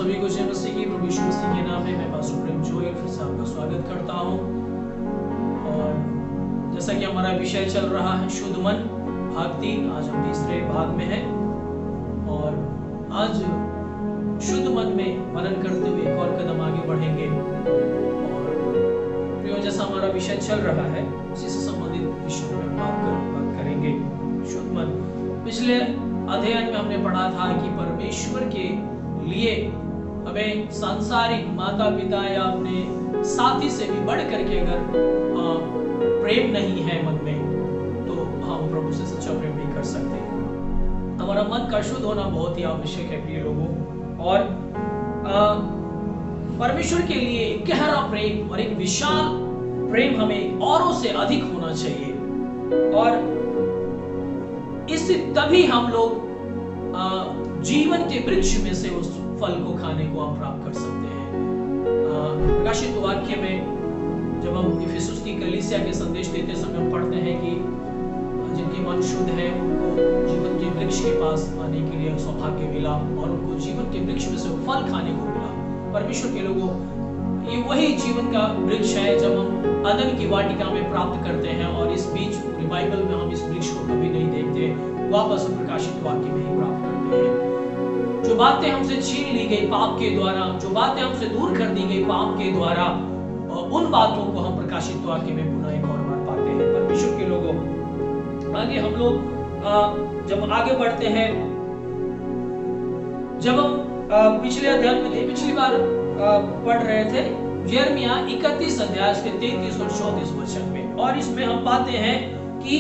सभी को जय मसीह की, प्रभु यीशु मसीह के नाम में मैं पास्टर प्रेम जोएल फिर से आपका स्वागत करता हूं। और जैसा कि हमारा विषय चल रहा है शुद्ध मन भाग 3, आज हम तीसरे भाग में हैं और आज शुद्ध मन में मनन करते हुए एक और कदम आगे बढ़ेंगे। और प्रियो, जैसा हमारा विषय चल रहा है उसी से संबंधित विषयों में बात करेंगे। शुद्ध मन, पिछले अध्ययन में हमने पढ़ा था कि परमेश्वर के लिए हमें सांसारिक माता पिता या अपने साथी से भी बढ़ करके अगर प्रेम नहीं है मन में तो हम प्रभु से सच्चा प्रेम नहीं कर सकते। हमारा मन का शुद्ध होना बहुत ही आवश्यक है प्रिय लोगों। और परमेश्वर के लिए एक गहरा प्रेम और एक विशाल प्रेम हमें औरों से अधिक होना चाहिए। और इससे तभी हम लोग जीवन के वृक्ष में से उस फल को खाने को हम प्राप्त कर सकते हैं। प्रकाशित वाक्य में जब हम इफिसुस की कलीसिया के संदेश देते समय हम पढ़ते हैं कि जिनके मन शुद्ध है उनको जीवन के वृक्ष के पास आने के लिए सौभाग्य मिला और उनको जीवन के वृक्ष में से फल खाने को मिला। परमेश्वर के लोगों, ये वही जीवन का वृक्ष है जब हम अदन की वाटिका में प्राप्त करते हैं और इस बीच पूरी बाइबल में हम इस वृक्ष को कभी नहीं देखते, वापस प्रकाशित वाक्य में ही प्राप्त करते हैं। जो बातें हमसे छीन ली गई पाप के द्वारा, जो बातें हमसे दूर कर दी गई पाप के द्वारा, उन बातों को हम प्रकाशित वाक्य में पुनः एक और बार पाते हैं। परमेश्वर के लोगों, आगे हम लोग जब आगे बढ़ते हैं, जब हम पिछले अध्याय में थे, पिछली बार पढ़ रहे थे यिर्मयाह 31 अध्याय के 33 और 34 वचन में, और इसमें हम पाते हैं कि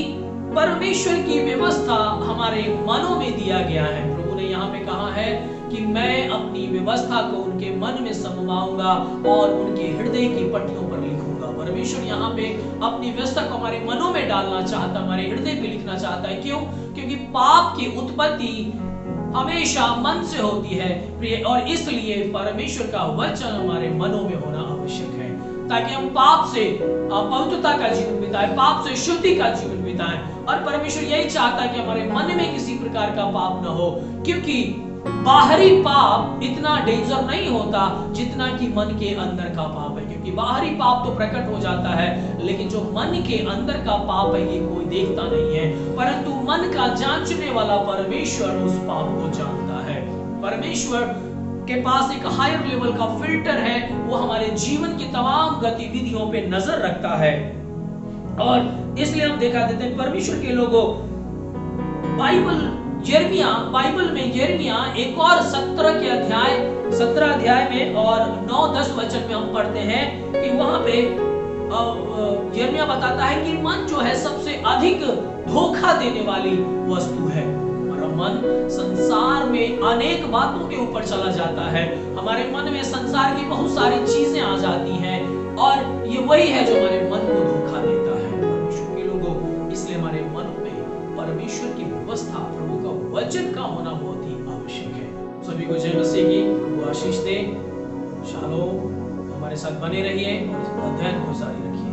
परमेश्वर की व्यवस्था हमारे मनों में दिया गया है। प्रभु ने यहाँ पे कहा है कि मैं अपनी व्यवस्था को उनके मन में समवाऊंगा और उनके हृदय की पट्टियों पर लिखूंगा। परमेश्वर यहाँ पे अपनी व्यवस्था को हमारे मनों में डालना चाहता, हमारे हृदय पे लिखना चाहता है। क्यों? क्योंकि पाप की उत्पत्ति हमेशा मन से होती है प्रिय, और इसलिए परमेश्वर का वचन हमारे मनों में होना आवश्यक है ताकि हम पाप से पवित्रता का जीवन बिताएं, पाप से शुद्धि का जीवन बिताएं। और परमेश्वर यही चाहता है कि हमारे मन में किसी प्रकार का पाप न हो, क्योंकि बाहरी पाप इतना डेंजर नहीं होता जितना कि मन के अंदर का पाप है। क्योंकि बाहरी पाप तो प्रकट हो जाता है, लेकिन जो मन के अंदर का पाप है ये कोई देखता नहीं है, परंतु मन का जांचने वाला परमेश्वर उस पाप को जानता है। परमेश्वर के पास एक हायर लेवल का फिल्टर है, वो हमारे जीवन की तमाम गतिविधियों पे नजर रखता है। और इसलिए हम देखा देते हैं परमेश्वर के लोगों, बाइबल में यिर्मयाह एक और 17 अध्याय में और 9-10 वचन में हम पढ़ते हैं कि वहां पे यिर्मयाह बताता है कि मन जो है सबसे अधिक धोखा देने वाली वस्तु है। मन संसार में अनेक बातों के ऊपर चला जाता है, हमारे मन में संसार की बहुत सारी चीजें आ जाती हैं और ये वही है जो हमारे मन को धोखा देता है। परमेश्वर के लोगों, इसलिए हमारे मन में परमेश्वर की व्यवस्था, प्रभु का वचन का होना बहुत ही आवश्यक है। सभी को जय मसीह की, प्रभु आशीष दे। शालोम, हमारे साथ बने रहिए और इस अध्ययन को जारी रखिए।